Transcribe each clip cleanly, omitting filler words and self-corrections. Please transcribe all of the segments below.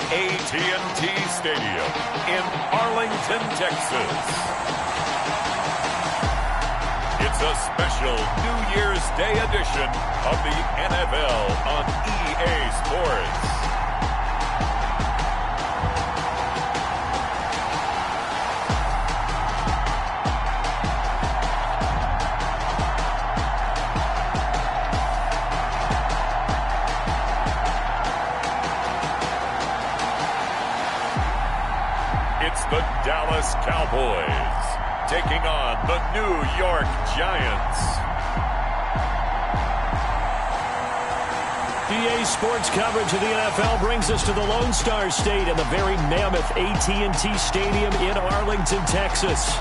AT&T Stadium in Arlington, Texas. It's a special New Year's Day edition of the NFL on EA Sports. It's the Dallas Cowboys taking on the New York Giants. EA Sports coverage of the NFL brings us to the Lone Star State and the very mammoth AT&T Stadium in Arlington, Texas.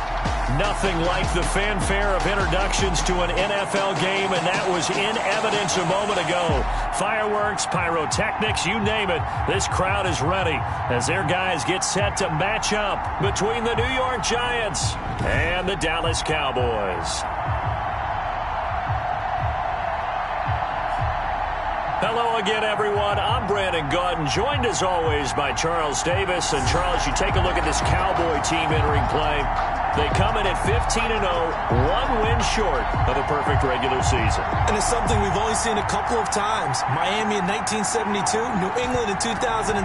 Nothing like the fanfare of introductions to an NFL game, and that was in evidence a moment ago. Fireworks, pyrotechnics, you name it. This crowd is ready as their guys get set to match up between the New York Giants and the Dallas Cowboys. Hello again, everyone. I'm Brandon Gaudin, joined as always by Charles Davis. And Charles, you take a look at this Cowboy team entering play. They come in at 15-0, one win short of a perfect regular season. And it's something we've only seen a couple of times. Miami in 1972, New England in 2007.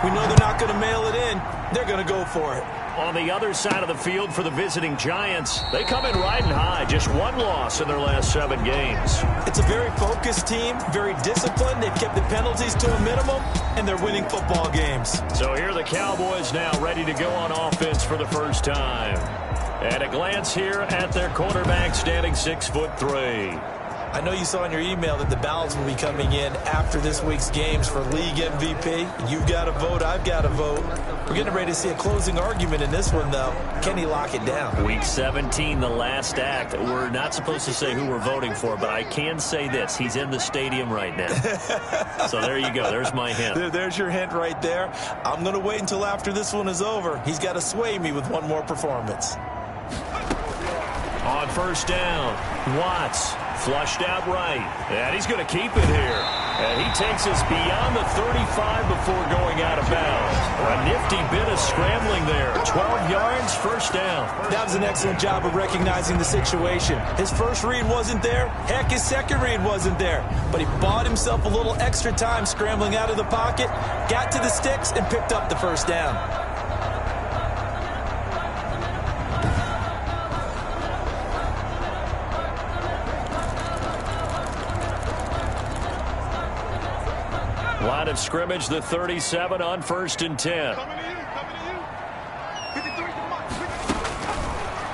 We know they're not going to mail it in. They're going to go for it. On the other side of the field for the visiting Giants, they come in riding high, just one loss in their last 7 games. It's a very focused team, very disciplined. They've kept the penalties to a minimum, and they're winning football games. So here are the Cowboys now ready to go on offense for the first time. At a glance here at their quarterback standing 6'3". I know you saw in your email that the ballots will be coming in after this week's games for league MVP. You've got to vote. I've got to vote. We're getting ready to see a closing argument in this one, though. Can he lock it down? Week 17, the last act. We're not supposed to say who we're voting for, but I can say this. He's in the stadium right now. So there you go. There's my hint. There's your hint right there. I'm going to wait until after this one is over. He's got to sway me with one more performance. On first down, Watts flushed out right, and he's going to keep it here. And he takes us beyond the 35 before going out of bounds. A nifty bit of scrambling there. 12 yards, first down. That was an excellent job of recognizing the situation. His first read wasn't there. Heck, his second read wasn't there. But he bought himself a little extra time scrambling out of the pocket, got to the sticks, and picked up the first down. Line of scrimmage, the 37 on 1st and 10.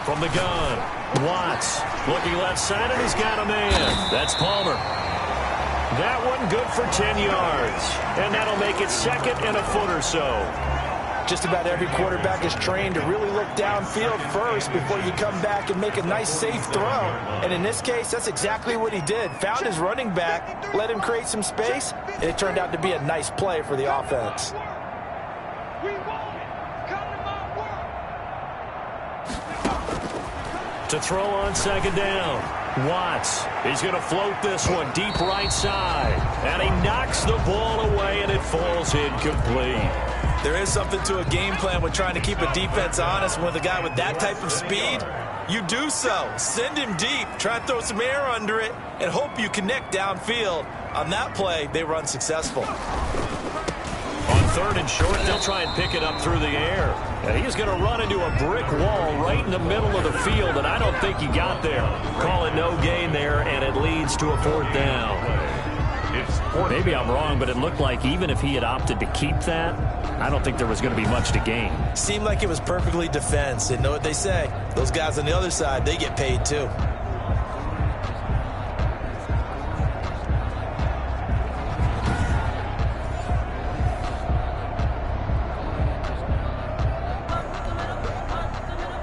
From the gun, Watts looking left side, and he's got a man. That's Palmer. That one good for 10 yards, and that'll make it second and a foot or so. Just about every quarterback is trained to really look downfield first before you come back and make a nice, safe throw. And in this case, that's exactly what he did. Found his running back, let him create some space, and it turned out to be a nice play for the offense. To throw on second down, Watts. He's going to float this one deep right side. And he knocks the ball away, and it falls incomplete. There is something to a game plan with trying to keep a defense honest. With a guy with that type of speed, you do so. Send him deep, try and throw some air under it, and hope you connect downfield. On that play, they were unsuccessful. On 3rd and short, they'll try and pick it up through the air. And he's going to run into a brick wall right in the middle of the field, and I don't think he got there. Call it no gain there, and it leads to a 4th down. Maybe I'm wrong, but it looked like even if he had opted to keep that, I don't think there was going to be much to gain. Seemed like it was perfectly defense. And know what they say? Those guys on the other side, they get paid too.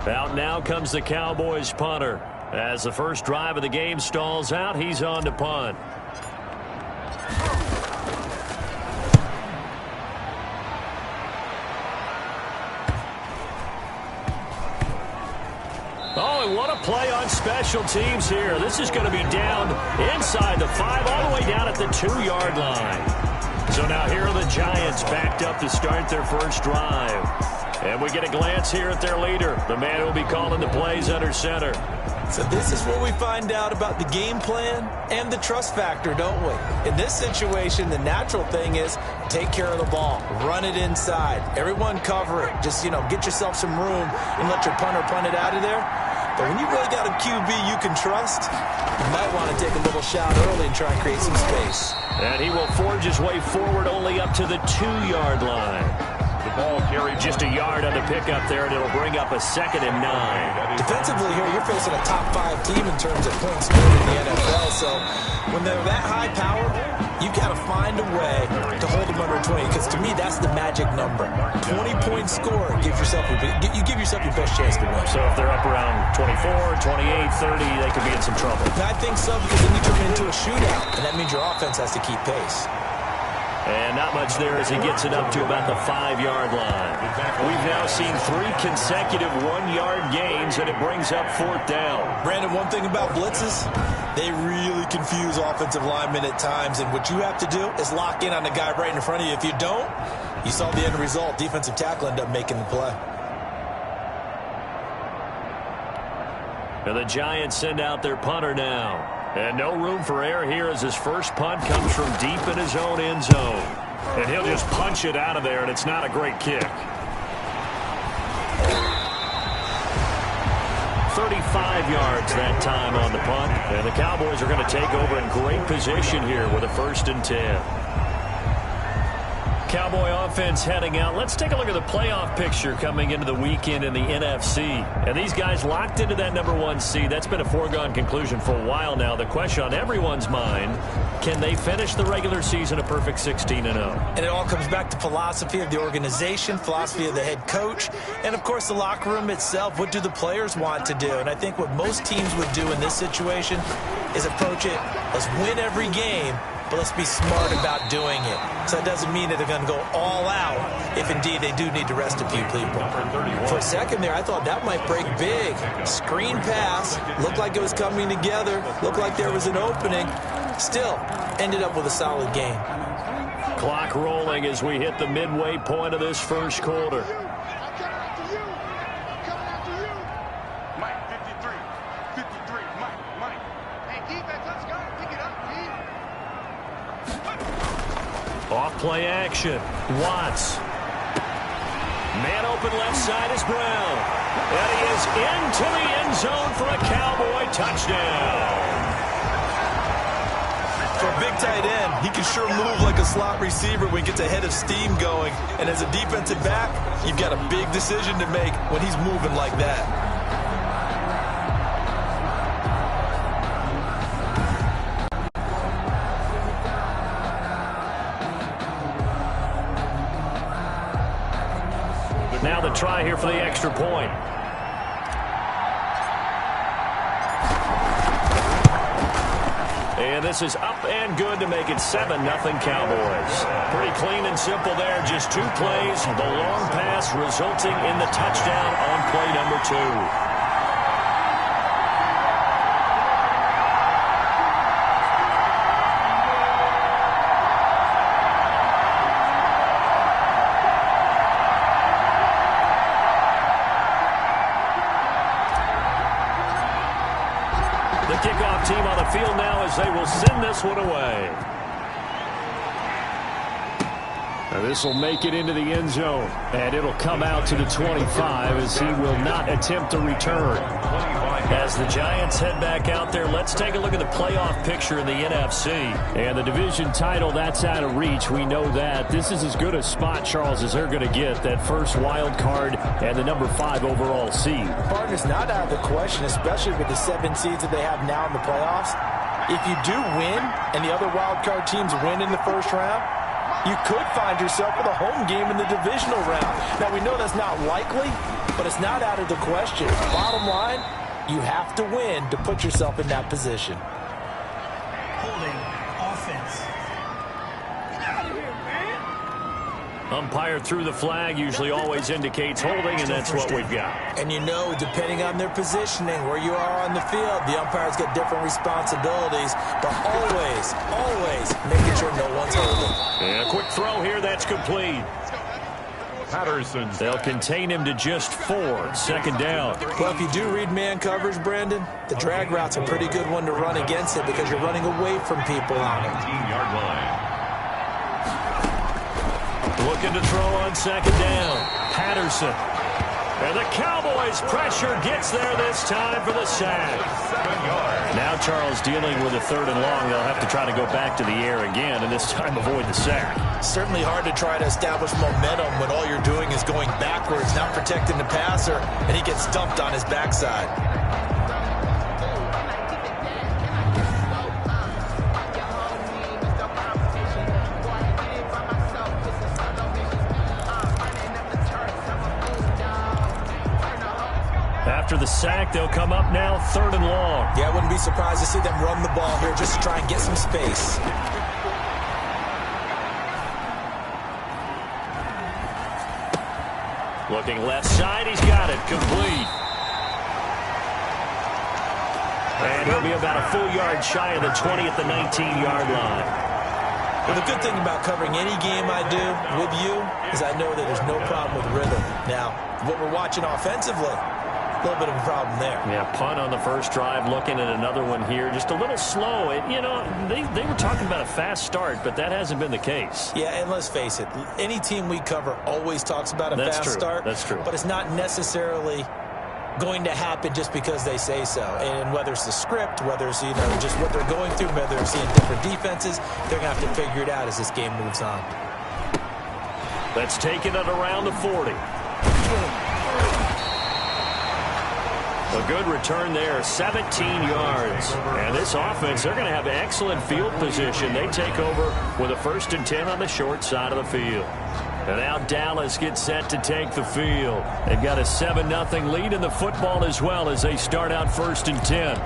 Out now comes the Cowboys punter. As the first drive of the game stalls out, he's on to punt. Oh, and what a play on special teams here. This is going to be down inside the 5, all the way down at the 2-yard line. So So now here are the Giants backed up to start their first drive. And we get a glance here at their leader, the man who will be calling the plays under center. So this is where we find out about the game plan and the trust factor, don't we? In this situation, the natural thing is take care of the ball. Run it inside. Everyone cover it. Just, get yourself some room and let your punter punt it out of there. But when you really got a QB you can trust, you might want to take a little shot early and try and create some space. And he will forge his way forward only up to the 2-yard line. The ball carried just a yard on the pickup there, and it'll bring up a 2nd and 9. Defensively here, you're facing a top 5 team in terms of points scored in the NFL. So when they're that high power, you've got to find a way to hold them under 20. Because to me, that's the magic number. 20-point score gives yourself you give yourself your best chance to win. So if they're up around 24, 28, 30, they could be in some trouble. I think so, because then you turn it into a shootout, and that means your offense has to keep pace. And not much there as he gets it up to about the 5-yard line. We've now seen 3 consecutive 1-yard gains, and it brings up 4th down. Brandon, one thing about blitzes, they really confuse offensive linemen at times, and what you have to do is lock in on the guy right in front of you. If you don't, you saw the end result. Defensive tackle ended up making the play. And the Giants send out their punter now. And no room for error here as his first punt comes from deep in his own end zone. And he'll just punch it out of there, and it's not a great kick. 35 yards that time on the punt. And the Cowboys are going to take over in great position here with a 1st and 10. Cowboy offense heading out. Let's take a look at the playoff picture coming into the weekend in the NFC. And these guys locked into that number 1 seed. That's been a foregone conclusion for a while now. The question on everyone's mind, can they finish the regular season a perfect 16-0? And it all comes back to philosophy of the organization, philosophy of the head coach, and, of course, the locker room itself. What do the players want to do? And I think what most teams would do in this situation is approach it, let's win every game, but let's be smart about doing it. So that doesn't mean that they're going to go all out if indeed they do need to rest a few people. For a second there, I thought that might break big. Screen pass, looked like it was coming together, looked like there was an opening. Still, ended up with a solid game. Clock rolling as we hit the midway point of this first quarter. Off play action. Watts. Man open left side is Brown. And he is into the end zone for a Cowboy touchdown. For a big tight end, he can sure move like a slot receiver when he gets a head of steam going. And as a defensive back, you've got a big decision to make when he's moving like that. Now the try here for the extra point. And this is up and good to make it 7-0 Cowboys. Pretty clean and simple there. Just 2 plays. The long pass resulting in the touchdown on play number 2. Kickoff team on the field now as they will send this one away. Now this will make it into the end zone, and it'll come out to the 25 as he will not attempt a return. As the Giants head back out there, let's take a look at the playoff picture in the NFC. And the division title, that's out of reach. We know that. This is as good a spot, Charles, as they're going to get. That first wild card and the number 5 overall seed. Partner's not out of the question, especially with the 7 seeds that they have now in the playoffs. If you do win and the other wild card teams win in the first round, you could find yourself with a home game in the divisional round. Now, we know that's not likely, but it's not out of the question. Bottom line, you have to win to put yourself in that position. Holding offense. Get out of here, man. Umpire threw the flag, usually always indicates holding, and that's what we've got. And you know, depending on their positioning, where you are on the field, the umpires get different responsibilities, but always, always making sure no one's holding. And a quick throw here, that's complete. Patterson. They'll contain him to just 4. Second down. Well, if you do read man coverage, Brandon, the drag route's a pretty good one to run against it because you're running away from people on it. 18-yard line. Looking to throw on second down. Patterson. And the Cowboys pressure gets there this time for the sack. 7 yards. Now Charles dealing with a 3rd and long. They'll have to try to go back to the air again and this time avoid the sack. Certainly hard to try to establish momentum when all you're doing is going backwards, not protecting the passer, and he gets dumped on his backside. After the sack, they'll come up now 3rd and long. Yeah, I wouldn't be surprised to see them run the ball here just to try and get some space. Looking left side, he's got it, complete. And he'll be about a full yard shy of the 20 at the 19-yard line. Well, the good thing about covering any game I do with you is I know that there's no problem with rhythm. Now, what we're watching offensively, a little bit of a problem there. Yeah, punt on the first drive, looking at another one here. Just a little slow. They were talking about a fast start, but that hasn't been the case. Yeah, and let's face it, any team we cover always talks about a fast start. That's true. But it's not necessarily going to happen just because they say so. And whether it's the script, whether it's just what they're going through, whether they're seeing different defenses, they're going to have to figure it out as this game moves on. That's taken it around the 40. A good return there, 17 yards. And this offense, they're going to have excellent field position. They take over with a 1st and 10 on the short side of the field. And now Dallas gets set to take the field. They've got a 7-0 lead in the football as well as they start out 1st and 10.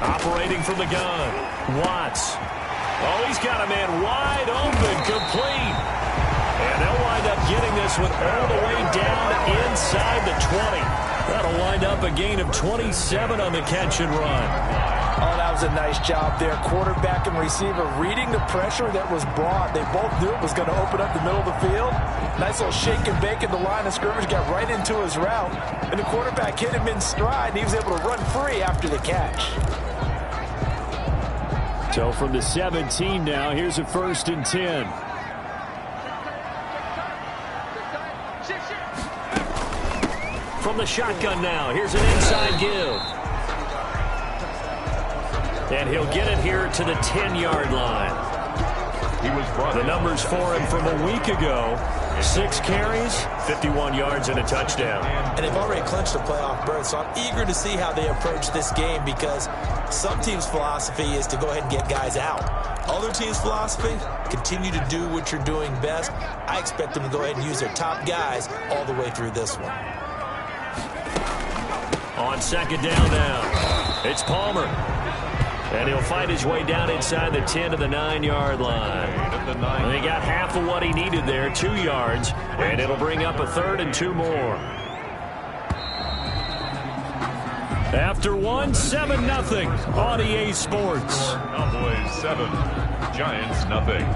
Operating from the gun, Watts. Oh, he's got a man wide open, complete. And they'll wind up getting this one all the way down inside the 20. That'll wind up a gain of 27 on the catch and run. Oh, that was a nice job there. Quarterback and receiver reading the pressure that was brought. They both knew it was going to open up the middle of the field. Nice little shake and bake at the line of scrimmage, got right into his route. And the quarterback hit him in stride, and he was able to run free after the catch. So from the 17 now, here's a 1st and 10. From the shotgun now, here's an inside give. And he'll get it here to the 10-yard line. The numbers for him from a week ago, 6 carries, 51 yards, and a touchdown. And they've already clinched a playoff berth, so I'm eager to see how they approach this game because some teams' philosophy is to go ahead and get guys out. Other teams' philosophy, continue to do what you're doing best. I expect them to go ahead and use their top guys all the way through this one. On second down now, it's Palmer. And he'll fight his way down inside the 10 to the 9-yard line. And he got half of what he needed there, 2 yards. And it'll bring up a 3rd and 2 more. After 7-0 on EA Sports. Cowboys 7, Giants nothing.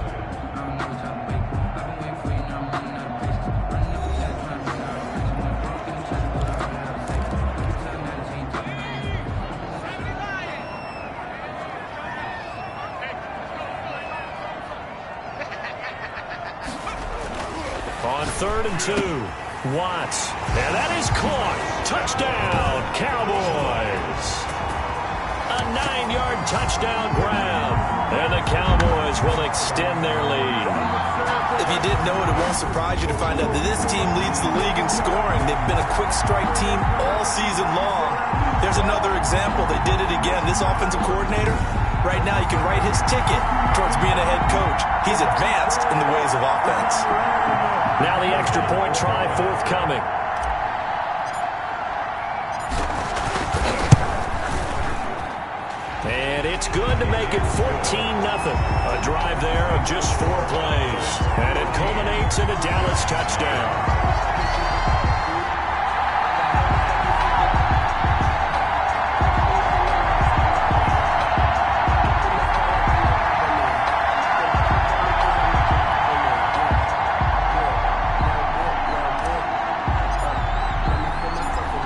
On 3rd and 2, Watts. And that is caught. Touchdown, Cowboys. A 9-yard touchdown grab. And the Cowboys will extend their lead. If you didn't know it, it won't surprise you to find out that this team leads the league in scoring. They've been a quick strike team all season long. There's another example. They did it again. This offensive coordinator, right now, you can write his ticket towards being a head coach. He's advanced in the ways of offense. Now the extra point try forthcoming. And It's good to make it 14-0. A drive there of just 4 plays. And it culminates in a Dallas touchdown.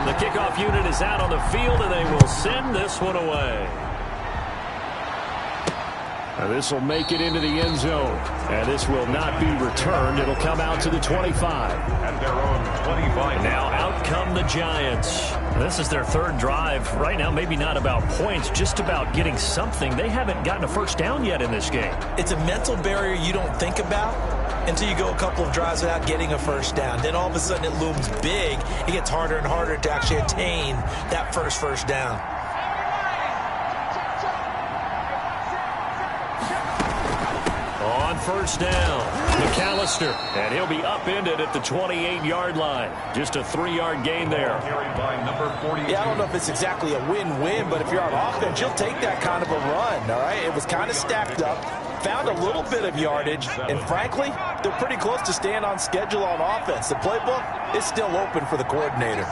The kickoff unit is out on the field, and they will send this one away. This will make it into the end zone. And this will not be returned. It'll come out to the 25. At their own 25. And now out come the Giants. This is their 3rd drive. Right now, maybe not about points, just about getting something. They haven't gotten a first down yet in this game. It's a mental barrier you don't think about until you go a couple of drives without getting a first down. Then all of a sudden it looms big. It gets harder and harder to actually attain that first down. On first down, McAllister, and he'll be upended at the 28-yard line. Just a 3-yard gain there. Carried by number 42. Yeah, I don't know if it's exactly a win-win, but if you're on offense, you'll take that kind of a run, all right? It was kind of stacked up, found a little bit of yardage, and frankly, they're pretty close to staying on schedule on offense. The playbook is still open for the coordinator.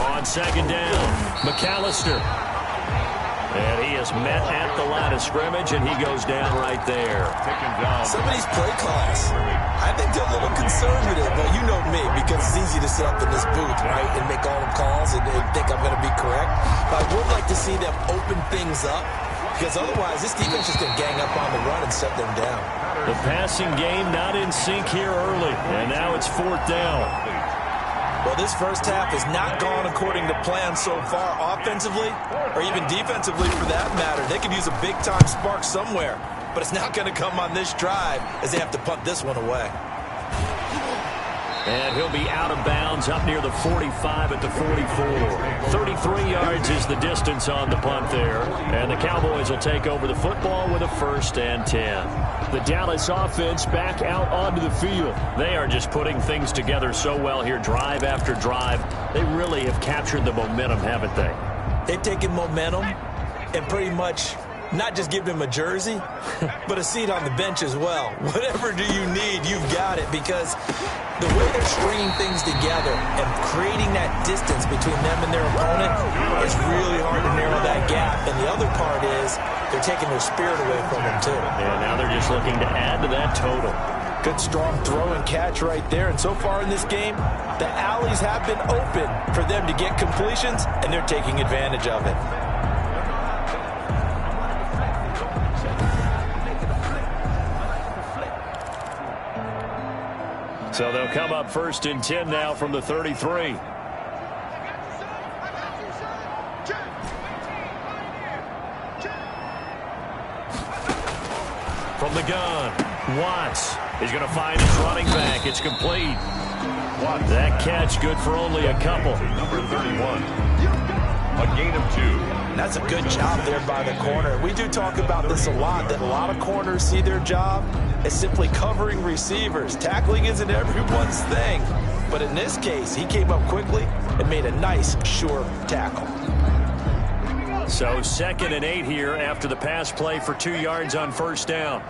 On second down, McAllister. And he is met at the line of scrimmage, and he goes down right there. Some of these play calls, I think they're a little conservative, but you know me, because it's easy to sit up in this booth, right, and make all the calls and think I'm going to be correct. But I would like to see them open things up, because otherwise this defense is going to gang up on the run and shut them down. The passing game not in sync here early, and now it's 4th down. Well, this first half has not gone according to plan so far offensively or even defensively for that matter. They could use a big-time spark somewhere, but it's not going to come on this drive as they have to punt this one away. And he'll be out of bounds up near the 45 at the 44. 33 yards is the distance on the punt there. And the Cowboys will take over the football with a 1st and 10. The Dallas offense back out onto the field. They are just putting things together so well here, drive after drive. They really have captured the momentum, haven't they? They've taken momentum and pretty much not just give them a jersey, but a seat on the bench as well. Whatever do you need, you've got it, because the way they're stringing things together and creating that distance between them and their opponent is really hard to narrow that gap. And the other part is they're taking their spirit away from them, too. And now they're just looking to add to that total. Good, strong throw and catch right there. And so far in this game, the alleys have been open for them to get completions, and they're taking advantage of it. So they'll come up 1st and 10 now from the 33. From the gun, Watts is going to find his running back. It's complete. That catch good for only a couple. Number 31. A gain of 2. That's a good job there by the corner. We do talk about this a lot, that a lot of corners see their job as simply covering receivers. Tackling isn't everyone's thing. But in this case, he came up quickly and made a nice, sure tackle. So 2nd and 8 here after the pass play for 2 yards on first down.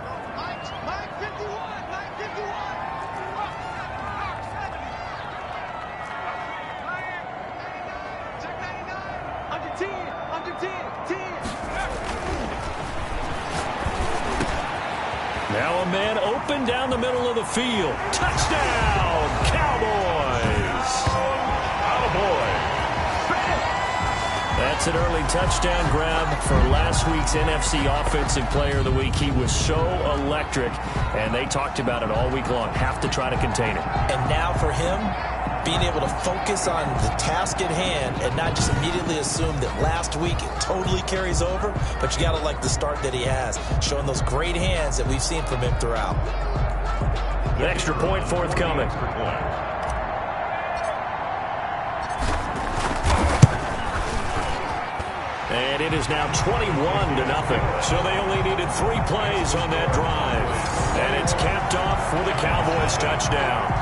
Now a man open down the middle of the field. Touchdown, Cowboys! Cowboys! That's an early touchdown grab for last week's NFC Offensive Player of the Week. He was so electric, and they talked about it all week long. Have to try to contain it. And now for him, being able to focus on the task at hand and not just immediately assume that last week it totally carries over, but you got to like the start that he has, showing those great hands that we've seen from him throughout. The extra point forthcoming. And it is now 21-0. So they only needed 3 plays on that drive. And it's capped off with a Cowboys touchdown.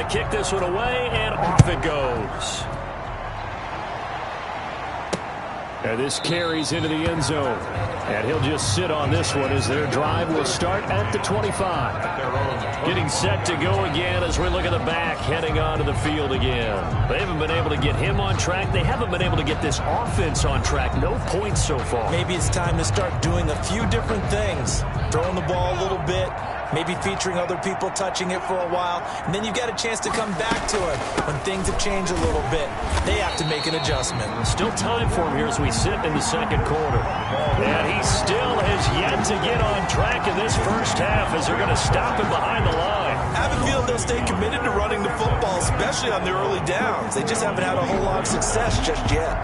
kick this one away, and off it goes. And this carries into the end zone. And he'll just sit on this one as their drive will start at the 25. Getting set to go again as we look at the back heading onto the field again. They haven't been able to get him on track. They haven't been able to get this offense on track. No points so far. Maybe it's time to start doing a few different things. Throwing the ball a little bit. Maybe featuring other people touching it for a while. And then you've got a chance to come back to it when things have changed a little bit. They have to make an adjustment. Still time for him here as we sit in the second quarter. And he still has yet to get on track in this first half as they're going to stop him behind the line. I have a feeling they'll stay committed to running the football, especially on the early downs. They just haven't had a whole lot of success just yet.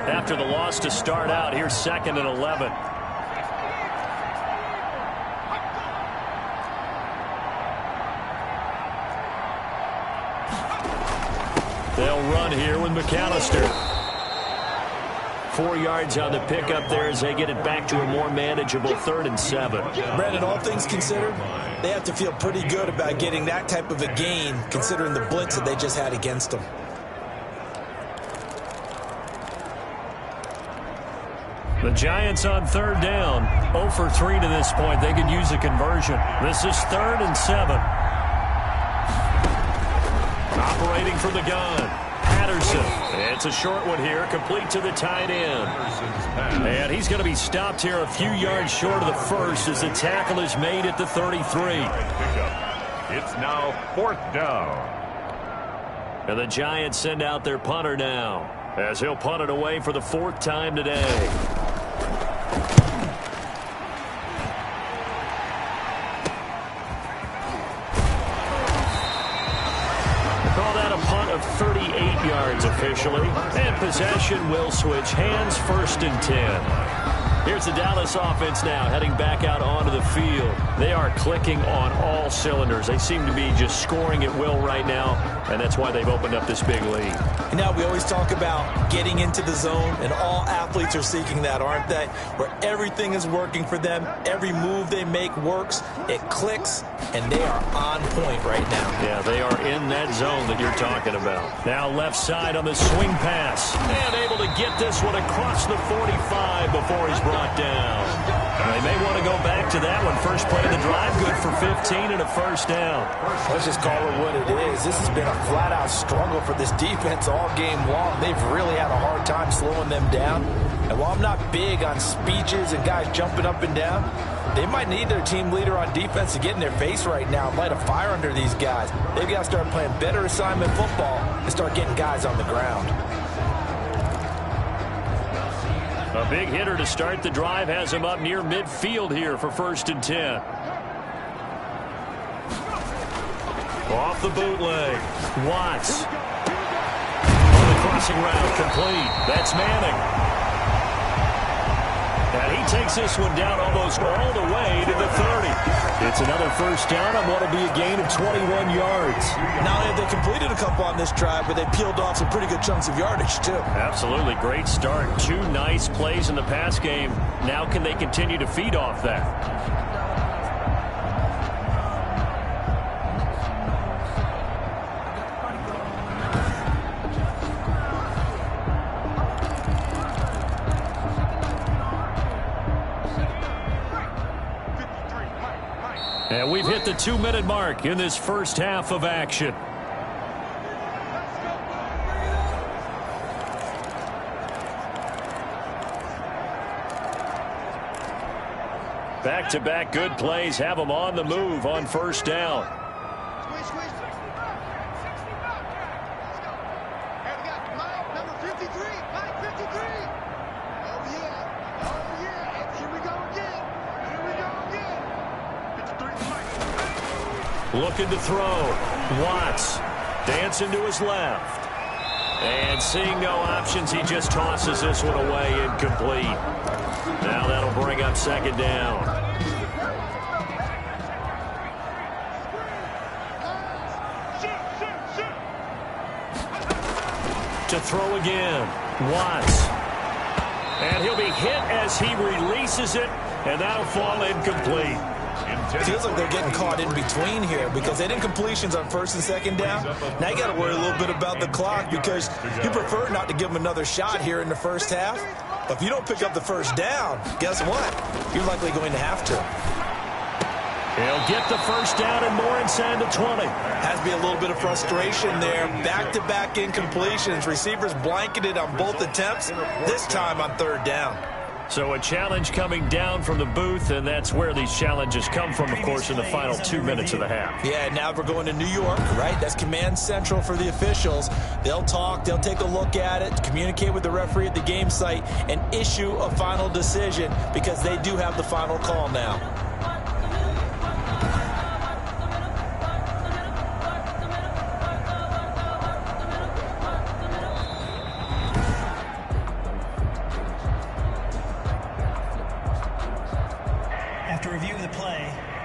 After the loss to start out, here's 2nd and 11. They'll run here with McAllister. 4 yards on the pickup there as they get it back to a more manageable 3rd and 7. Brandon, all things considered, they have to feel pretty good about getting that type of a gain considering the blitz that they just had against them. The Giants on 3rd down. 0 for 3 to this point. They could use a conversion. This is 3rd and 7. Operating from the gun. Patterson. It's a short one here. Complete to the tight end. And he's going to be stopped here a few yards short of the first as the tackle is made at the 33. It's now 4th down. And the Giants send out their punter now as he'll punt it away for the 4th time today. Call that a punt of 38 yards officially. And possession will switch hands, 1st and 10. Here's the Dallas offense now heading back out onto the field. They are clicking on all cylinders. They seem to be just scoring at will right now, and that's why they've opened up this big lead. You know, we always talk about getting into the zone, and all athletes are seeking that, aren't they? Where everything is working for them. Every move they make works. It clicks, and they are on point right now. Yeah, they are in that zone that you're talking about. Now left side on the swing pass. And able to get this one across the 45 before he's brought down. They may want to go back to that one. First play of the drive, good for 15 and a 1st down. Let's just call it what it is. This has been a flat-out struggle for this defense all game long. They've really had a hard time slowing them down. And while I'm not big on speeches and guys jumping up and down, they might need their team leader on defense to get in their face right now and light a fire under these guys. They've got to start playing better assignment football and start getting guys on the ground. A big hitter to start the drive has him up near midfield here for 1st and 10. Off the bootleg. Watts. On the crossing route, complete. That's Manning. And he takes this one down almost all the way to the 30. It's another 1st down on what will be a gain of 21 yards. Not only have they completed a couple on this drive, but they peeled off some pretty good chunks of yardage, too. Absolutely. Great start. 2 nice plays in the pass game. Now can they continue to feed off that? And we've hit the 2-minute mark in this first half of action. Back-to-back good plays have them on the move on 1st down. Looking to throw. Watts dancing to his left. And seeing no options, he just tosses this one away incomplete. Now that'll bring up 2nd down. To throw again. Watts. And he'll be hit as he releases it, and that'll fall incomplete. It feels like they're getting caught in between here because they didn't completions on first and second down. Now you got to worry a little bit about the clock because you prefer not to give them another shot here in the first half. But if you don't pick up the first down, guess what? You're likely going to have to. He'll get the first down and more inside the 20. Has to be a little bit of frustration there. Back-to-back incompletions. Receivers blanketed on both attempts, this time on third down. So a challenge coming down from the booth, and that's where these challenges come from, of course, in the final 2 minutes of the half. Yeah, now we're going to New York, right? That's command central for the officials. They'll talk, they'll take a look at it, communicate with the referee at the game site, and issue a final decision because they do have the final call now.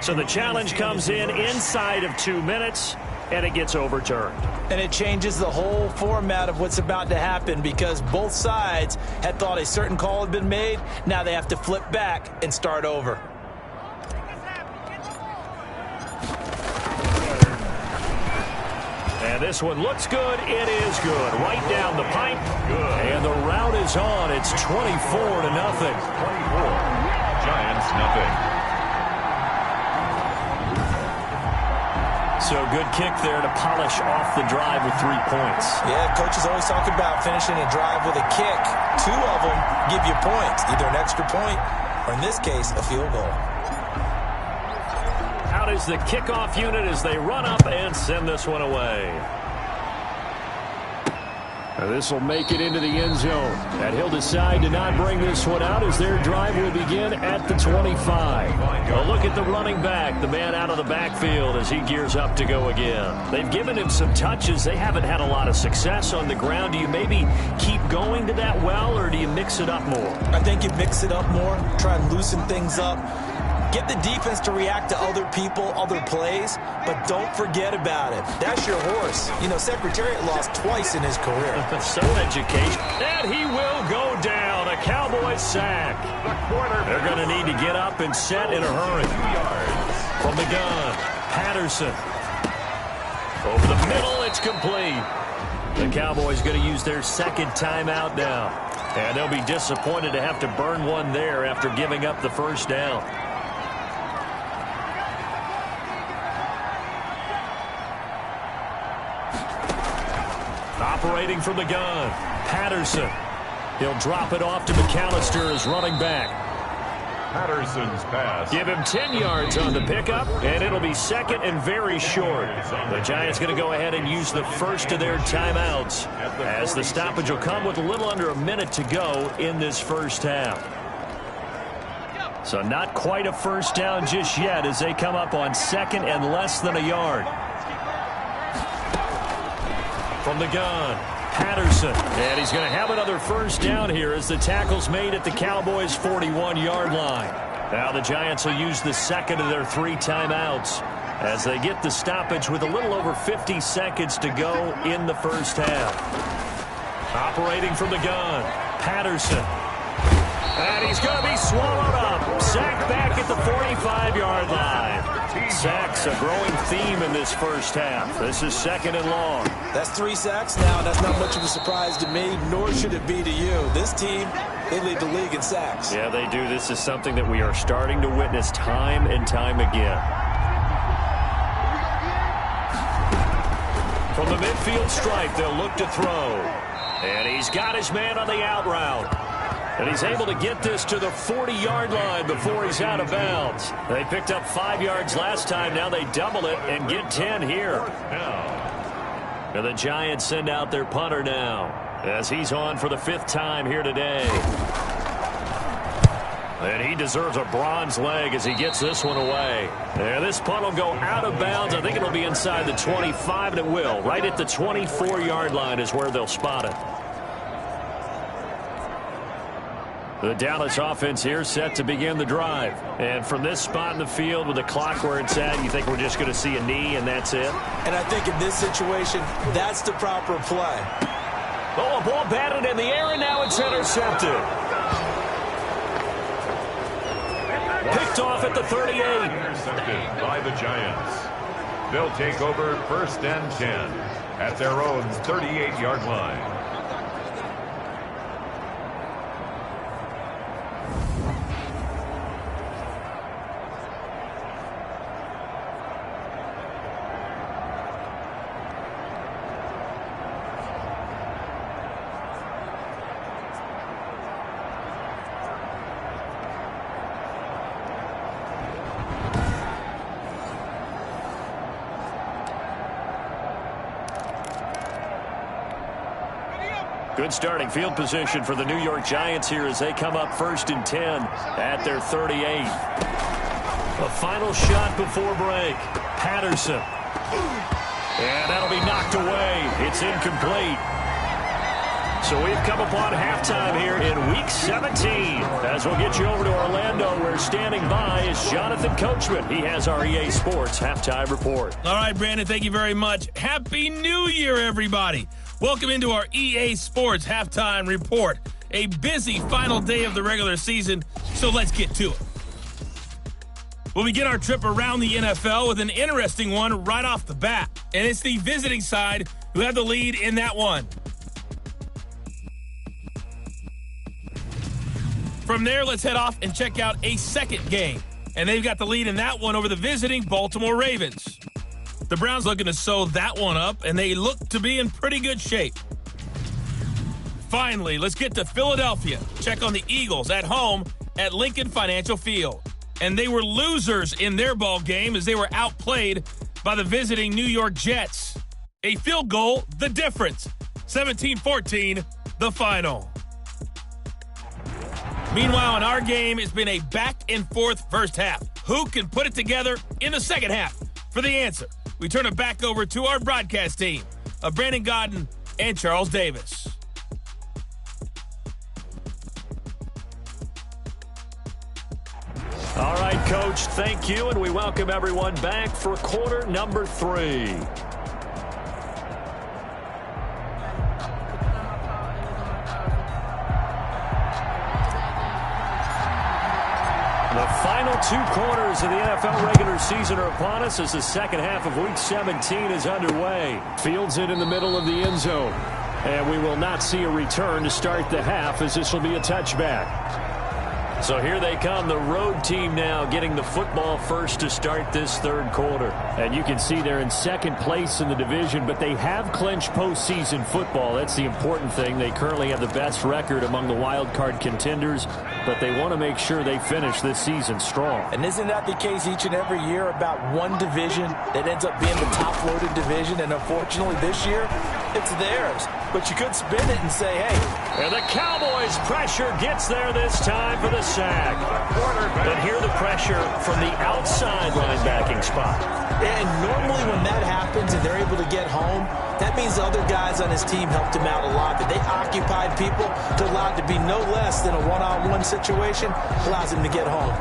So the challenge comes in inside of 2 minutes, and it gets overturned. And it changes the whole format of what's about to happen because both sides had thought a certain call had been made. Now they have to flip back and start over. And this one looks good. It is good. Right down the pipe. Good. And the route is on. It's 24-0. 24. Giants nothing. So good kick there to polish off the drive with 3 points. Yeah, coaches always talk about finishing a drive with a kick. 2 of them give you points, either an extra point or, in this case, a field goal. Out is the kickoff unit as they run up and send this one away. This will make it into the end zone. And he'll decide to not bring this one out as their drive will begin at the 25. A look at the running back, the man out of the backfield as he gears up to go again. They've given him some touches. They haven't had a lot of success on the ground. Do you maybe keep going to that well, or do you mix it up more? I think you mix it up more, try and loosen things up. Get the defense to react to other people, other plays, but don't forget about it. That's your horse. You know, Secretariat lost twice in his career. So education. And he will go down. A Cowboys sack. They're going to need to get up and set in a hurry. From the gun, Patterson. Over the middle, it's complete. The Cowboys going to use their second timeout now. And they'll be disappointed to have to burn one there after giving up the first down. Operating from the gun, Patterson. He'll drop it off to McAllister as running back. Patterson's pass. Give him 10 yards on the pickup, and it'll be second and very short. The Giants going to go ahead and use the first of their timeouts as the stoppage will come with a little under a minute to go in this first half. So not quite a first down just yet as they come up on second and less than a yard. From the gun, Patterson. And he's going to have another first down here as the tackle's made at the Cowboys' 41-yard line. Now the Giants will use the second of their 3 timeouts as they get the stoppage with a little over 50 seconds to go in the first half. Operating from the gun, Patterson. And he's going to be swallowed up. Sacked back at the 45-yard line. Sacks a growing theme in this first half. This is second and long. That's 3 sacks now. That's not much of a surprise to me, nor should it be to you. This team, they lead the league in sacks. Yeah, they do. This is something that we are starting to witness time and time again. From the midfield stripe, they'll look to throw. And he's got his man on the out route. And he's able to get this to the 40-yard line before he's out of bounds. They picked up 5 yards last time. Now they double it and get 10 here. And the Giants send out their punter now as he's on for the 5th time here today. And he deserves a bronze leg as he gets this one away. And this punt will go out of bounds. I think it'll be inside the 25, and it will. Right at the 24-yard line is where they'll spot it. The Dallas offense here set to begin the drive. And from this spot in the field with the clock where it's at, you think we're just going to see a knee and that's it? And I think in this situation, that's the proper play. Oh, a ball batted in the air, and now it's intercepted. Picked off at the 38. Intercepted by the Giants. They'll take over 1st and 10 at their own 38-yard line. Good starting field position for the New York Giants here as they come up 1st and 10 at their 38. A final shot before break. Patterson. And that'll be knocked away. It's incomplete. So we've come upon halftime here in Week 17. As we'll get you over to Orlando, where standing by is Jonathan Coachman. He has our EA Sports Halftime Report. All right, Brandon, thank you very much. Happy New Year, everybody. Welcome into our EA Sports Halftime Report. A busy final day of the regular season, so let's get to it. We'll begin our trip around the NFL with an interesting one right off the bat. And it's the visiting side who have the lead in that one. From there, let's head off and check out a second game. And they've got the lead in that one over the visiting Baltimore Ravens. The Browns looking to sew that one up, and they look to be in pretty good shape. Finally, let's get to Philadelphia. Check on the Eagles at home at Lincoln Financial Field. And they were losers in their ball game as they were outplayed by the visiting New York Jets. A field goal, the difference. 17-14, the final. Meanwhile, in our game, it's been a back-and-forth first half. Who can put it together in the second half? For the answer, we turn it back over to our broadcast team of Brandon Godden and Charles Davis. All right, Coach, thank you, and we welcome everyone back for quarter number 3. The final 2 quarters of the NFL regular season are upon us as the second half of Week 17 is underway. Fields it in the middle of the end zone. And we will not see a return to start the half as this will be a touchback. So here they come, the road team now getting the football first to start this third quarter. And you can see they're in second place in the division, but they have clinched postseason football. That's the important thing. They currently have the best record among the wild card contenders, but they want to make sure they finish this season strong. And isn't that the case each and every year about one division that ends up being the top-loaded division? And unfortunately this year, it's theirs. But you could spin it and say, hey. And the Cowboys pressure gets there this time for the sack. And here the pressure from the outside linebacking spot. And normally when that happens and they're able to get home, that means the other guys on his team helped him out a lot. That they occupied people to allow it to be no less than a one-on-one situation, allows him to get home.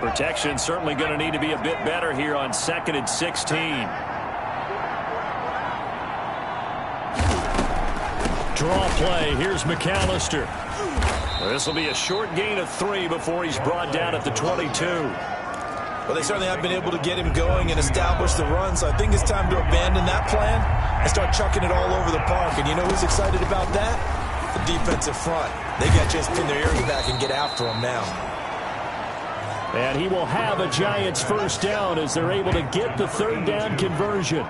Protection certainly going to need to be a bit better here on 2nd and 16. Draw play. Here's McAllister. This will be a short gain of 3 before he's brought down at the 22. Well, they certainly have been able to get him going and establish the run, so I think it's time to abandon that plan and start chucking it all over the park. And you know who's excited about that? The defensive front. They got to just pin their ears back and get after him now. And he will have a Giants first down as they're able to get the third down conversion.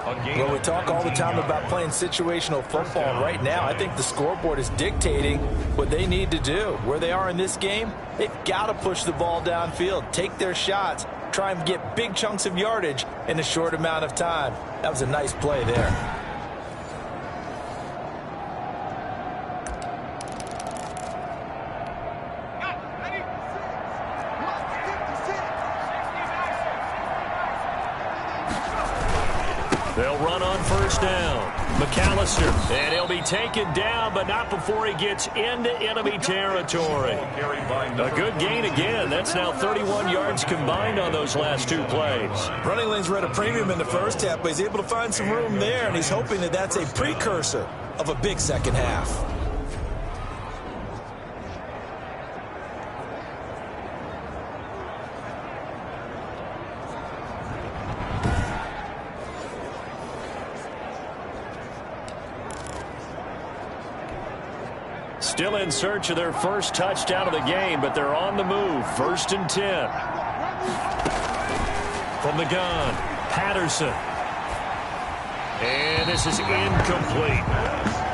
Well, we talk all the time about playing situational football, and right now I think the scoreboard is dictating what they need to do. Where they are in this game, they've got to push the ball downfield, take their shots, try and get big chunks of yardage in a short amount of time. That was a nice play there. They'll run on first down. McAllister, and he'll be taken down, but not before he gets into enemy territory. A good gain again. That's now 31 yards combined on those last 2 plays. Running lanes were at a premium in the first half, but he's able to find some room there, and he's hoping that that's a precursor of a big second half. Still in search of their first touchdown of the game, but they're on the move. 1st and 10. From the gun, Patterson. And this is incomplete.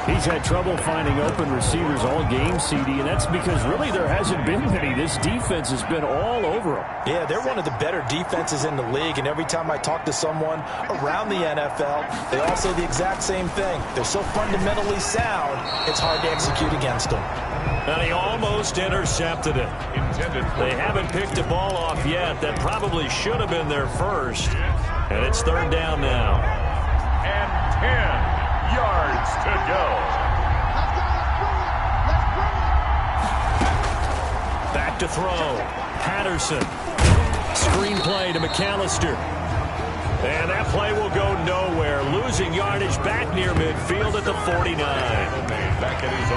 He's had trouble finding open receivers all game, CD, and that's because really there hasn't been many. This defense has been all over him. Yeah, they're one of the better defenses in the league, and every time I talk to someone around the NFL, they all say the exact same thing. They're so fundamentally sound, it's hard to execute against them. And he almost intercepted it. They haven't picked a ball off yet. That probably should have been their first. And it's 3rd down now. And 10 yards to go. Back to throw. Patterson. Screen play to McAllister. And that play will go nowhere. Losing yardage back near midfield at the 49.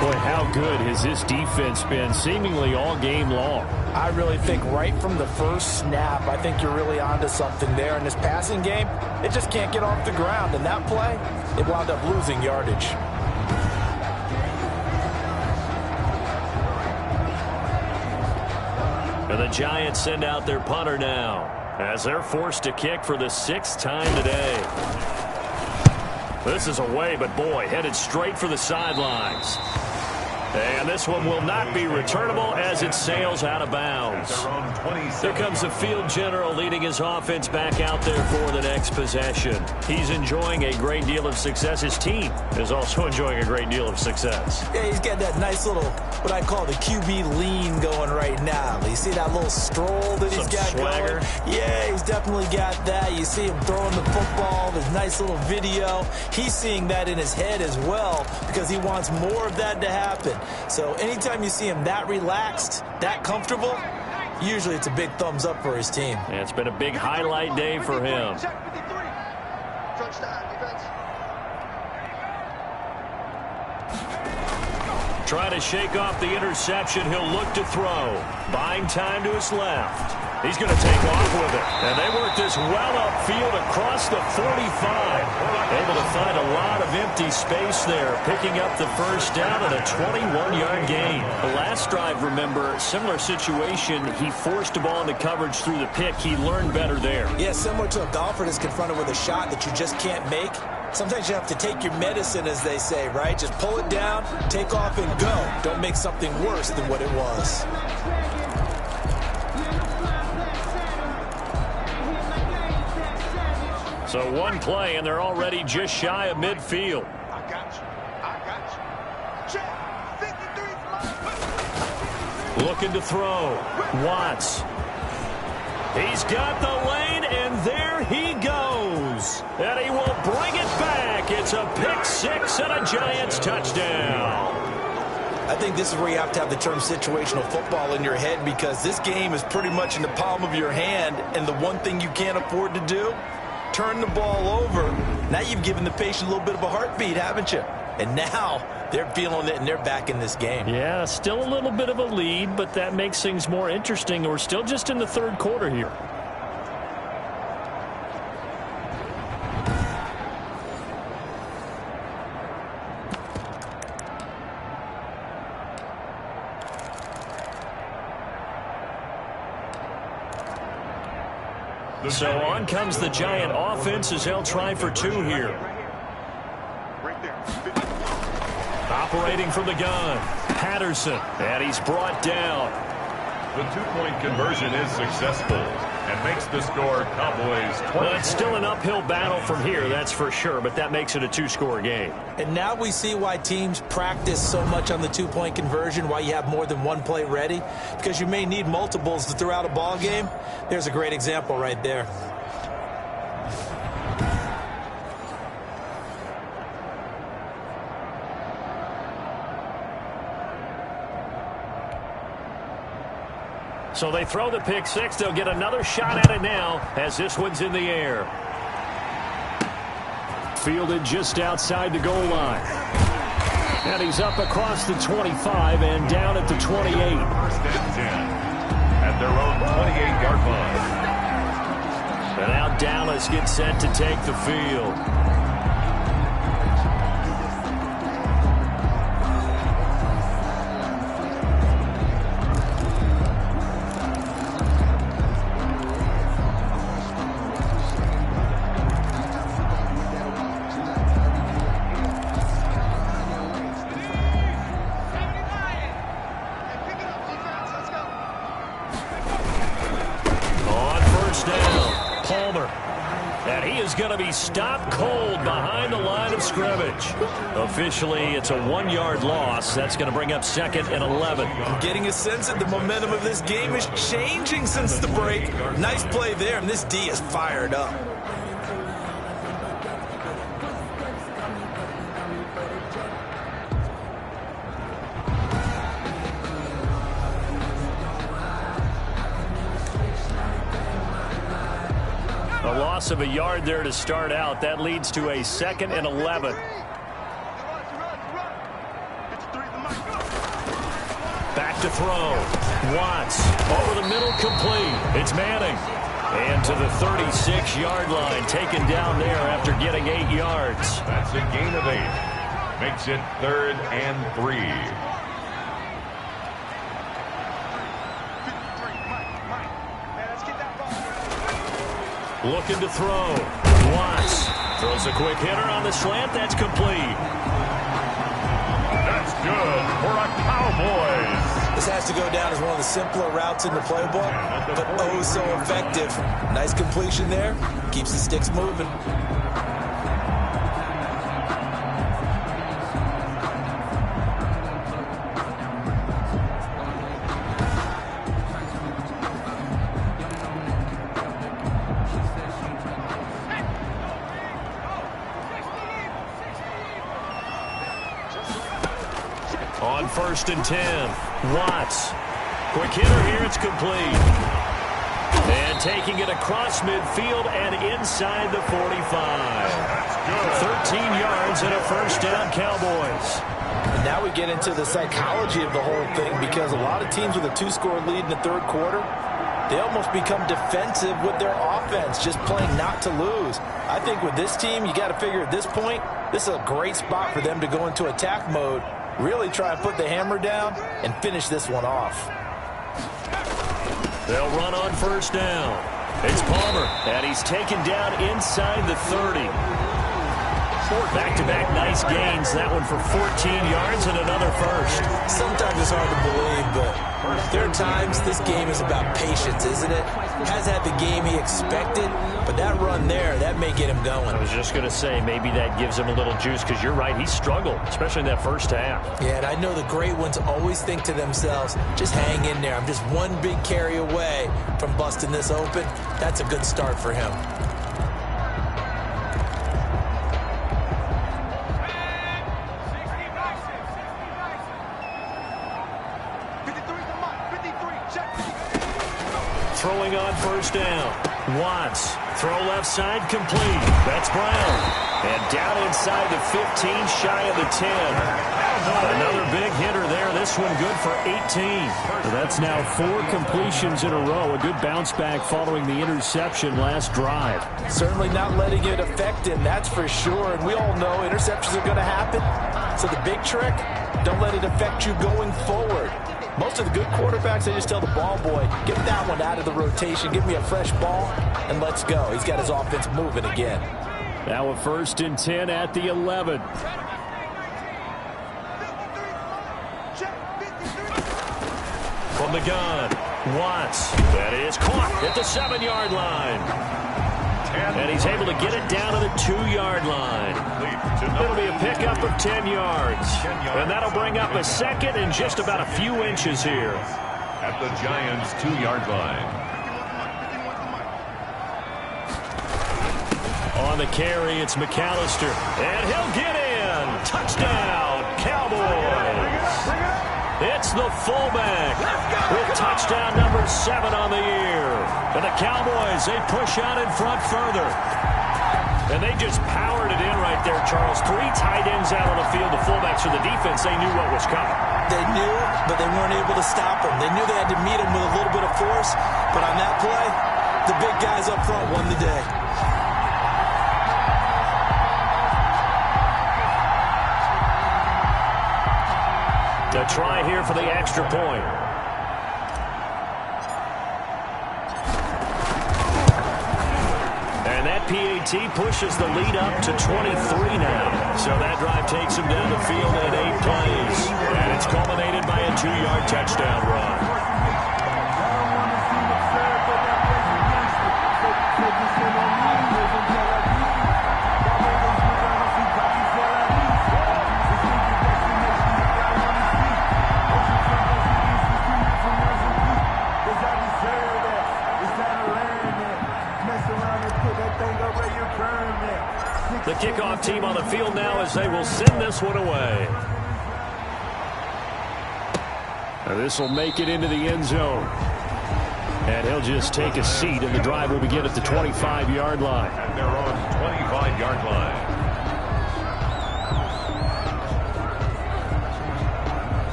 Boy, how good has this defense been seemingly all game long? I really think right from the first snap, I think you're really onto something there. In this passing game, it just can't get off the ground. And that play, it wound up losing yardage. And the Giants send out their punter now, as they're forced to kick for the 6th time today. This is away, but boy, headed straight for the sidelines. And this one will not be returnable as it sails out of bounds. Here comes the field general leading his offense back out there for the next possession. He's enjoying a great deal of success. His team is also enjoying a great deal of success. Yeah, he's got that nice little, what I call the QB lean going right now. You see that little stroll that he's got swagger going? Yeah, he's definitely got that. You see him throwing the football, this nice little video. He's seeing that in his head as well because he wants more of that to happen. So anytime you see him that relaxed, that comfortable, usually it's a big thumbs up for his team. Yeah, it's been a big highlight day for him. Trying to shake off the interception. He'll look to throw. Buying time to his left. He's going to take off with it. And they work this well upfield across the 45. Able to find a lot of empty space there. Picking up the first down and a 21-yard gain. The last drive, remember, similar situation. He forced a ball into coverage through the pick. He learned better there. Yeah, similar to a golfer that's confronted with a shot that you just can't make. Sometimes you have to take your medicine, as they say, right? Just pull it down, take off, and go. Don't make something worse than what it was. So one play, and they're already just shy of midfield. I got you. Check. 53. Looking to throw. Watts. He's got the lane, and there he goes. And he will bring it back. It's a pick six and a Giants touchdown. I think this is where you have to have the term situational football in your head because this game is pretty much in the palm of your hand, and the one thing you can't afford to do, turn the ball over. Now you've given the patient a little bit of a heartbeat, haven't you? And now they're feeling it, and they're back in this game. Yeah, still a little bit of a lead, but that makes things more interesting. We're still just in the third quarter here. So on comes the Giant offense as they'll try for two here. Operating from the gun, Patterson, and he's brought down. The two-point conversion is successful and makes the score Cowboys 20. Well, it's still an uphill battle from here, that's for sure, but that makes it a two-score game. And now we see why teams practice so much on the two-point conversion, why you have more than one play ready, because you may need multiples to throw out a ball game. There's a great example right there. So they throw the pick six. They'll get another shot at it now as this one's in the air. Fielded just outside the goal line. And he's up across the 25 and down at the 28. First and 10 at their own 28-yard line. And now Dallas gets set to take the field. Going to be stopped cold behind the line of scrimmage. Officially, it's a 1-yard loss. That's going to bring up 2nd and 11. I'm getting a sense that the momentum of this game is changing since the break. Nice play there, and this D is fired up. A loss of a yard there to start out. That leads to a 2nd and 11. Back to throw. Watts over the middle, complete. It's Manning. And to the 36-yard line, taken down there after getting 8 yards. That's a gain of 8. Makes it 3rd and 3. Looking to throw. Watts throws a quick hitter on the slant. That's complete. That's good for a Cowboys. This has to go down as one of the simpler routes in the playbook, but oh so effective. Nice completion there. Keeps the sticks moving. On 1st and 10, Watts. Quick hitter here, it's complete. And taking it across midfield and inside the 45. 13 yards and a first down, Cowboys. And now we get into the psychology of the whole thing, because a lot of teams with a 2-score lead in the 3rd quarter, they almost become defensive with their offense, just playing not to lose. I think with this team, you got to figure at this point, this is a great spot for them to go into attack mode, really try and put the hammer down and finish this one off. They'll run on 1st down. It's Palmer, and he's taken down inside the 30. Back-to-back nice gains. That one for 14 yards and another first. Sometimes it's hard to believe, but there are times this game is about patience, isn't it? Has had the game he expected, but that run there, that may get him going. I was just going to say, maybe that gives him a little juice, because you're right, he struggled, especially in that first half. Yeah, and I know the great ones always think to themselves, just hang in there. I'm just one big carry away from busting this open. That's a good start for him. Throwing on 1st down. Watts. Throw left side, complete. That's Brown. And down inside the 15, shy of the 10. Another big hitter there. This one good for 18. So that's now 4 completions in a row. A good bounce back following the interception last drive. Certainly not letting it affect him, that's for sure. And we all know interceptions are going to happen. So the big trick, don't let it affect you going forward. Most of the good quarterbacks, they just tell the ball boy, get that one out of the rotation, give me a fresh ball, and let's go. He's got his offense moving again. Now a 1st and 10 at the 11. From the gun, Watts. That is caught at the 7-yard line. And he's able to get it down to the 2-yard line. It'll be a pickup of 10 yards. And that'll bring up a 2nd and just about a few inches here. At the Giants' 2-yard line. On the carry, it's McAllister. And he'll get in. Touchdown, Cowboys. It's the fullback with touchdown number 7 on the year. And the Cowboys, they push on in front further. And they just powered it in right there, Charles. 3 tight ends out on the field. The fullbacks for the defense, they knew what was coming. They knew, but they weren't able to stop them. They knew they had to meet them with a little bit of force. But on that play, the big guys up front won the day. The try here for the extra point. And that PAT pushes the lead up to 23 now. So that drive takes him down the field in 8 plays. And it's culminated by a 2-yard touchdown run. The kickoff team on the field now as they will send this one away. And this will make it into the end zone. And he'll just take a seat, and the drive will begin at the 25-yard line. And they're on 25-yard line.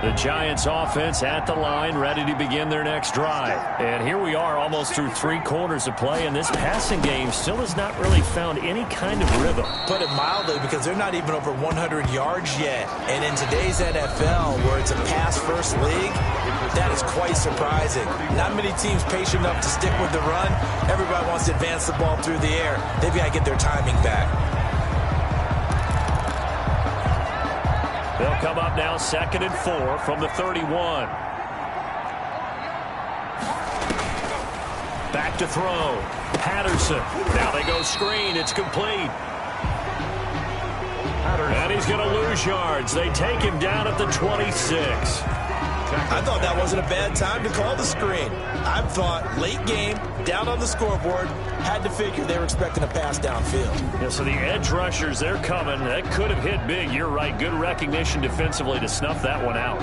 The Giants offense at the line, ready to begin their next drive. And here we are almost through 3 quarters of play, and this passing game still has not really found any kind of rhythm. Put it mildly, because they're not even over 100 yards yet. And in today's NFL, where it's a pass-first league, that is quite surprising. Not many teams patient enough to stick with the run. Everybody wants to advance the ball through the air. They've got to get their timing back. They'll come up now 2nd and 4 from the 31. Back to throw. Patterson. Now they go screen. It's complete. And he's going to lose yards. They take him down at the 26. I thought that wasn't a bad time to call the screen. I thought late game, down on the scoreboard, had to figure they were expecting a pass downfield. Yeah, so the edge rushers, they're coming. That could have hit big. You're right. Good recognition defensively to snuff that one out.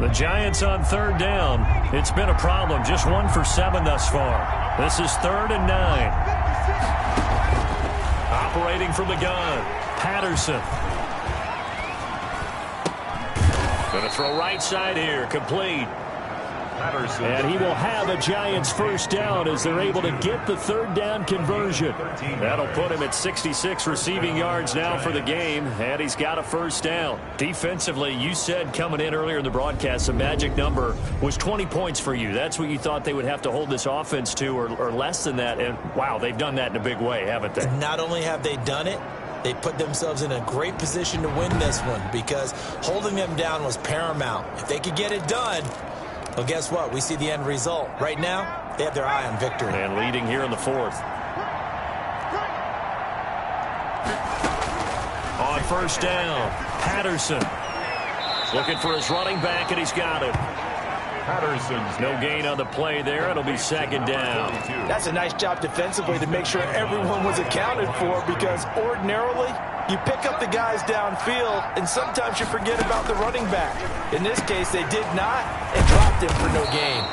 The Giants on 3rd down. It's been a problem. Just 1 for 7 thus far. This is 3rd and 9. Operating from the gun, Patterson. Going to throw right side here, complete. Patterson. And he will have a Giants first down as they're able to get the 3rd down conversion. That'll put him at 66 receiving yards now for the game, and he's got a first down. Defensively, you said coming in earlier in the broadcast, the magic number was 20 points for you. That's what you thought they would have to hold this offense to, or less than that. And, wow, they've done that in a big way, haven't they? Not only have they done it, they put themselves in a great position to win this one, because holding them down was paramount. If they could get it done, well, guess what? We see the end result. Right now, they have their eye on victory. And leading here in the 4th. On 1st down, Patterson. Looking for his running back, and he's got it. Patterson's no gain on the play there. It'll be 2nd down. That's a nice job defensively to make sure everyone was accounted for, because ordinarily you pick up the guys downfield and sometimes you forget about the running back. In this case, they did not and dropped him for no gain.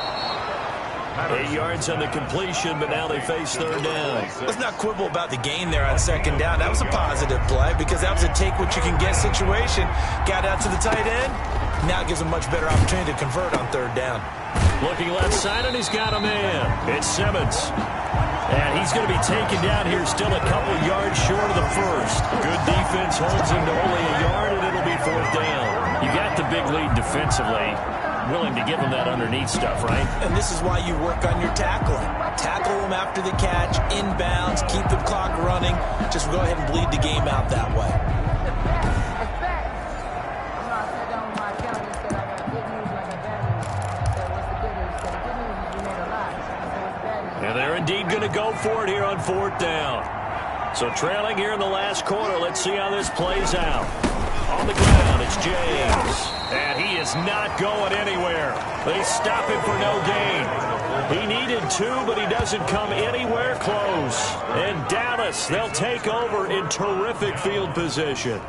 8 yards on the completion, but now they face 3rd down. Let's not quibble about the gain there on 2nd down. That was a positive play, because that was a take-what-you-can-get situation. Got out to the tight end. Now it gives him much better opportunity to convert on 3rd down. Looking left side, and he's got a man. It's Simmons. And he's going to be taken down here still a couple yards short of the first. Good defense holds him to only a yard, and it'll be 4th down. You got the big lead defensively. Willing to give him that underneath stuff, right? And this is why you work on your tackling. Tackle them after the catch, inbounds, keep the clock running. Just go ahead and bleed the game out that way. And they're indeed going to go for it here on 4th down. So trailing here in the last quarter. Let's see how this plays out. On the ground, it's James. And he is not going anywhere. They stop him for no gain. He needed 2, but he doesn't come anywhere close. And Dallas, they'll take over in terrific field position.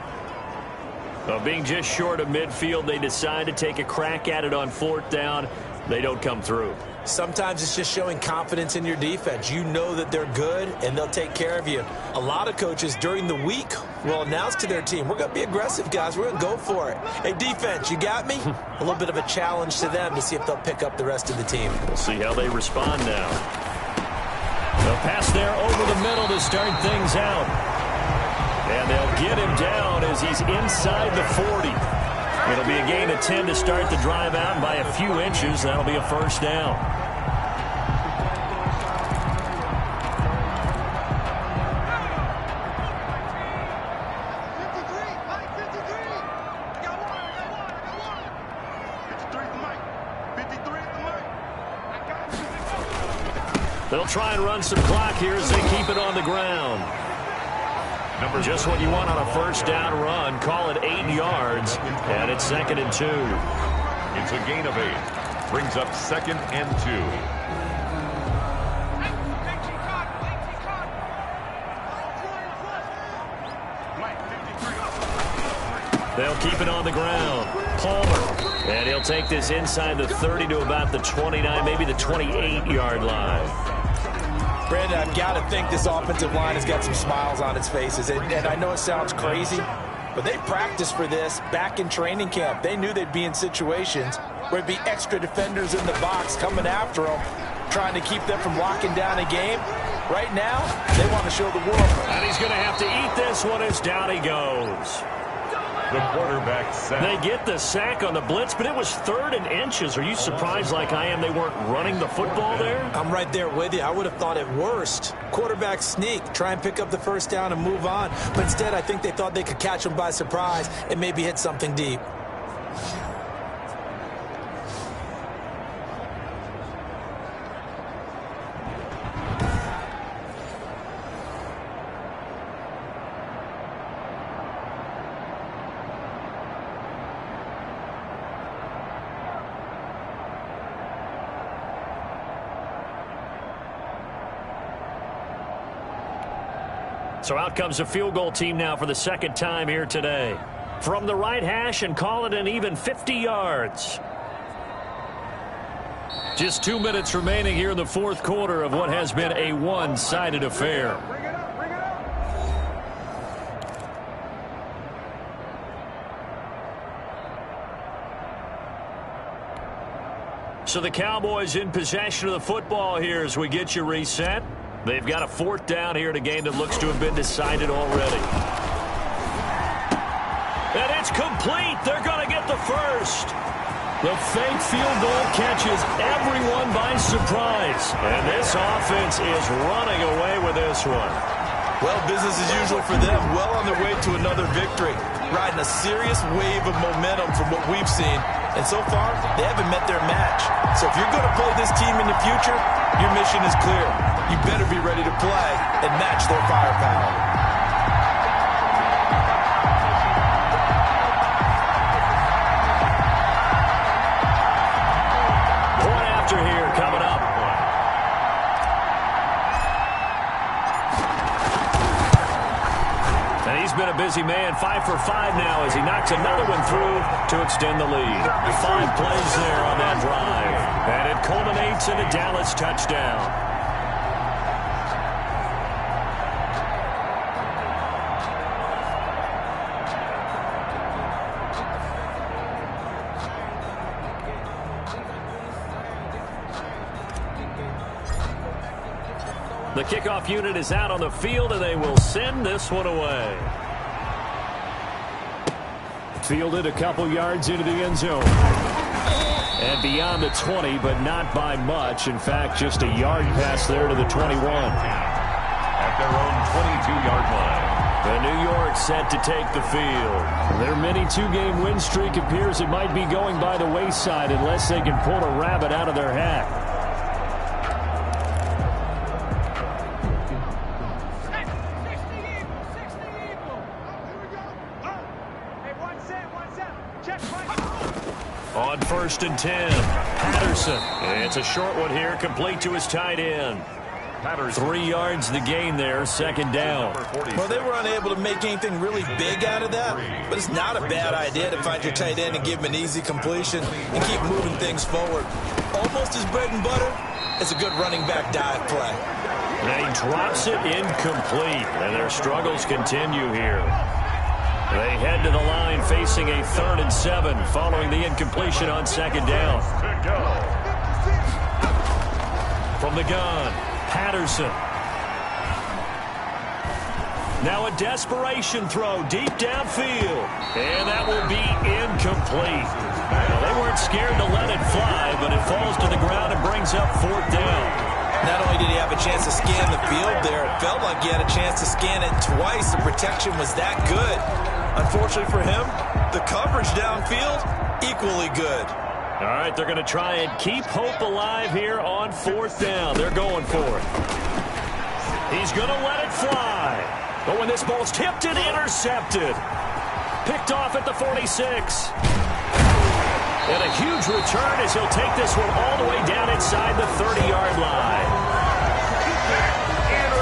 Well, being just short of midfield, they decide to take a crack at it on 4th down. They don't come through. Sometimes it's just showing confidence in your defense. You know that they're good, and they'll take care of you. A lot of coaches during the week will announce to their team, we're going to be aggressive, guys. We're going to go for it. Hey, defense, you got me? A little bit of a challenge to them to see if they'll pick up the rest of the team. We'll see how they respond now. The pass there over the middle to start things out. And they'll get him down as he's inside the 40. It'll be a gain of 10 to start the drive out, and by a few inches, that'll be a first down. They'll try and run some clock here as they keep it on the ground. Just what you want on a first down run. Call it 8 yards, and it's 2nd and 2. It's a gain of 8. Brings up 2nd and 2. They'll keep it on the ground. Palmer, and he'll take this inside the 30 to about the 29, maybe the 28-yard line. Brandon, I've got to think this offensive line has got some smiles on its faces. And I know it sounds crazy, but they practiced for this back in training camp. They knew they'd be in situations where it'd be extra defenders in the box coming after them, trying to keep them from locking down a game. Right now, they want to show the world. And he's going to have to eat this one as down he goes. The quarterback sack. They get the sack on the blitz, but it was 3rd and inches. Are you surprised like I am they weren't running the football there? I'm right there with you. I would have thought at worst, quarterback sneak, try and pick up the first down and move on. But instead, I think they thought they could catch him by surprise and maybe hit something deep. So out comes a field goal team now for the 2nd time here today. From the right hash and call it an even 50 yards. Just 2 minutes remaining here in the 4th quarter of what has been a one-sided affair. So the Cowboys in possession of the football here as we get you reset. They've got a 4th down here in a game that looks to have been decided already. And it's complete. They're going to get the first. The fake field goal catches everyone by surprise. And this offense is running away with this one. Well, business as usual for them. Well on their way to another victory. Riding a serious wave of momentum from what we've seen. And so far, they haven't met their match. So if you're going to play this team in the future, your mission is clear. You better be ready to play and match their firepower. Point after here coming up. And he's been a busy man, 5 for 5 now as he knocks another one through to extend the lead. 5 plays there on that drive. And it culminates in a Dallas touchdown. The kickoff unit is out on the field, and they will send this one away. Fielded a couple yards into the end zone. And beyond the 20, but not by much. In fact, just a yard pass there to the 21. At their own 22-yard line. The New York set to take the field. Their mini 2-game win streak appears it might be going by the wayside unless they can pull a rabbit out of their hat. 1st and 10. Patterson. It's a short one here, complete to his tight end. 3 yards the gain there, 2nd down. Well, they were unable to make anything really big out of that, but it's not a bad idea to find your tight end and give him an easy completion and keep moving things forward. Almost his bread and butter. It's a good running back dive play. And he drops it incomplete, and their struggles continue here. They head to the line facing a 3rd and 7 following the incompletion on 2nd down. From the gun, Patterson. Now a desperation throw deep downfield. And that will be incomplete. They weren't scared to let it fly, but it falls to the ground and brings up 4th down. Not only did he have a chance to scan the field there, it felt like he had a chance to scan it twice. The protection was that good. Unfortunately for him, the coverage downfield, equally good. All right, they're going to try and keep hope alive here on 4th down. They're going for it. He's going to let it fly. But when this ball's tipped and intercepted, picked off at the 46. And a huge return as he'll take this one all the way down inside the 30-yard line.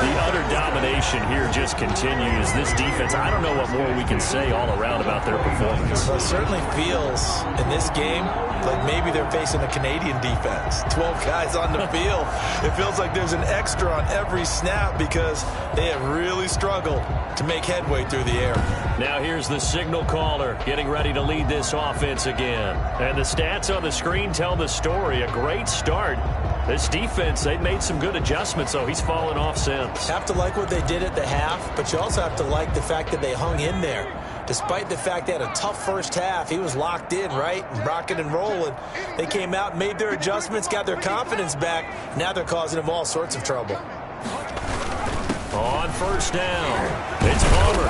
The utter domination here just continues. This defense, I don't know what more we can say all around about their performance. Well, it certainly feels in this game like maybe they're facing a Canadian defense. 12 guys on the field. It feels like there's an extra on every snap because they have really struggled to make headway through the air. Now here's the signal caller getting ready to lead this offense again. And the stats on the screen tell the story. A great start. This defense, they've made some good adjustments, so he's fallen off since. Have to like what they did at the half, but you also have to like the fact that they hung in there. Despite the fact they had a tough first half, he was locked in, right? And rocking and rolling. They came out, made their adjustments, got their confidence back. Now they're causing them all sorts of trouble. On 1st down, it's Palmer.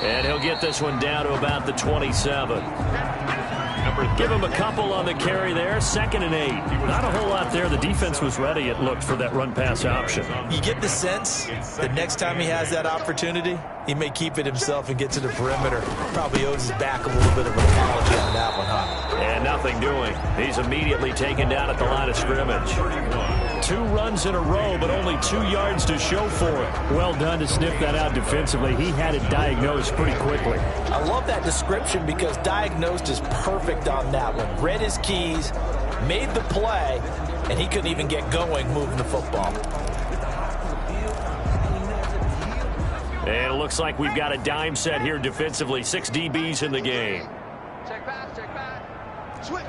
And he'll get this one down to about the 27. Give him a couple on the carry there. 2nd and 8. Not a whole lot there. The defense was ready, it looked, for that run-pass option. You get the sense that next time he has that opportunity, he may keep it himself and get to the perimeter. Probably owes his back a little bit of an apology on that one, huh? And nothing doing. He's immediately taken down at the line of scrimmage. 2 runs in a row, but only 2 yards to show for it. Well done to sniff that out defensively. He had it diagnosed pretty quickly. I love that description because diagnosed is perfect on that one. Read his keys, made the play, and he couldn't even get going moving the football. And it looks like we've got a dime set here defensively. 6 DBs in the game. Check back, check back. Switch.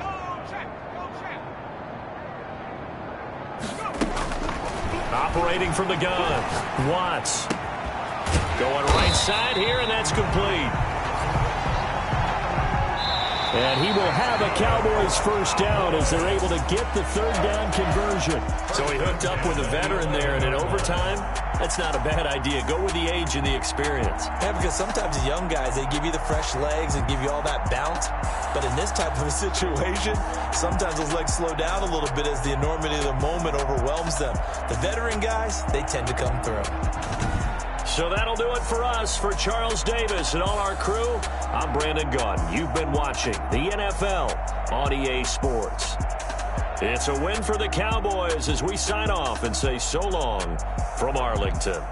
Operating from the gun, Watts. Going right side here, and that's complete. And he will have a Cowboys 1st down as they're able to get the 3rd down conversion. So he hooked up with a veteran there, and in overtime, that's not a bad idea. Go with the age and the experience. Yeah, because sometimes the young guys, they give you the fresh legs and give you all that bounce. But in this type of a situation, sometimes those legs slow down a little bit as the enormity of the moment overwhelms them. The veteran guys, they tend to come through. So that'll do it for us. For Charles Davis and all our crew, I'm Brandon Gunn. You've been watching the NFL on EA Sports. It's a win for the Cowboys as we sign off and say so long from Arlington.